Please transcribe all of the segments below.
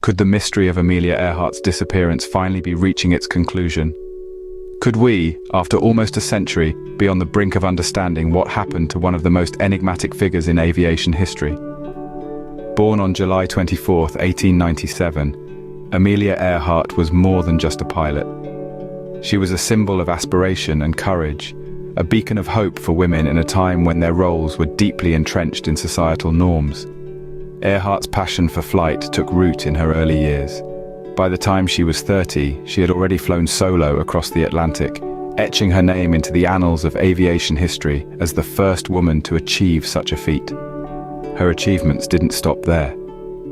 Could the mystery of Amelia Earhart's disappearance finally be reaching its conclusion? Could we, after almost a century, be on the brink of understanding what happened to one of the most enigmatic figures in aviation history? Born on July 24, 1897, Amelia Earhart was more than just a pilot. She was a symbol of aspiration and courage, a beacon of hope for women in a time when their roles were deeply entrenched in societal norms. Earhart's passion for flight took root in her early years. By the time she was 30, she had already flown solo across the Atlantic, etching her name into the annals of aviation history as the first woman to achieve such a feat. Her achievements didn't stop there.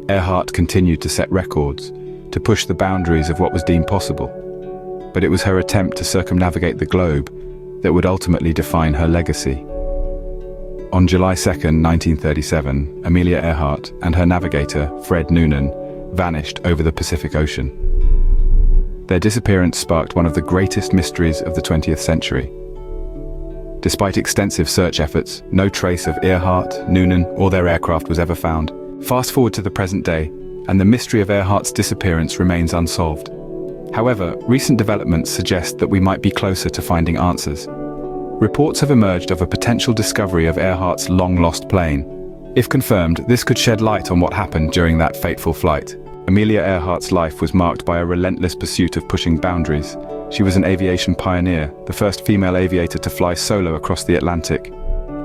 Earhart continued to set records, to push the boundaries of what was deemed possible. But it was her attempt to circumnavigate the globe that would ultimately define her legacy. On July 2, 1937, Amelia Earhart and her navigator, Fred Noonan, vanished over the Pacific Ocean. Their disappearance sparked one of the greatest mysteries of the 20th century. Despite extensive search efforts, no trace of Earhart, Noonan, or their aircraft was ever found. Fast forward to the present day, and the mystery of Earhart's disappearance remains unsolved. However, recent developments suggest that we might be closer to finding answers. Reports have emerged of a potential discovery of Earhart's long-lost plane. If confirmed, this could shed light on what happened during that fateful flight. Amelia Earhart's life was marked by a relentless pursuit of pushing boundaries. She was an aviation pioneer, the first female aviator to fly solo across the Atlantic.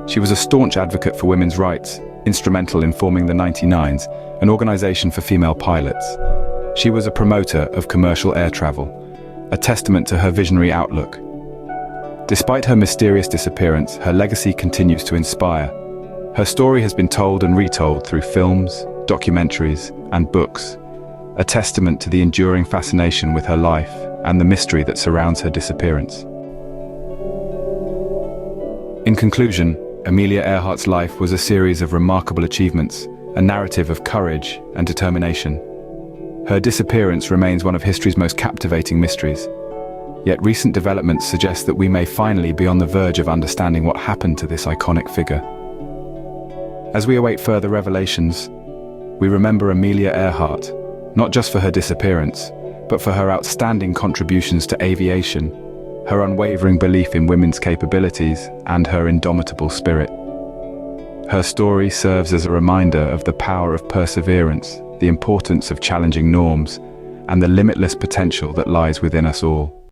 She was a staunch advocate for women's rights, instrumental in forming the 99s, an organization for female pilots. She was a promoter of commercial air travel, a testament to her visionary outlook. Despite her mysterious disappearance, her legacy continues to inspire. Her story has been told and retold through films, documentaries, and books, a testament to the enduring fascination with her life and the mystery that surrounds her disappearance. In conclusion, Amelia Earhart's life was a series of remarkable achievements, a narrative of courage and determination. Her disappearance remains one of history's most captivating mysteries. Yet recent developments suggest that we may finally be on the verge of understanding what happened to this iconic figure. As we await further revelations, we remember Amelia Earhart, not just for her disappearance, but for her outstanding contributions to aviation, her unwavering belief in women's capabilities, and her indomitable spirit. Her story serves as a reminder of the power of perseverance, the importance of challenging norms, and the limitless potential that lies within us all.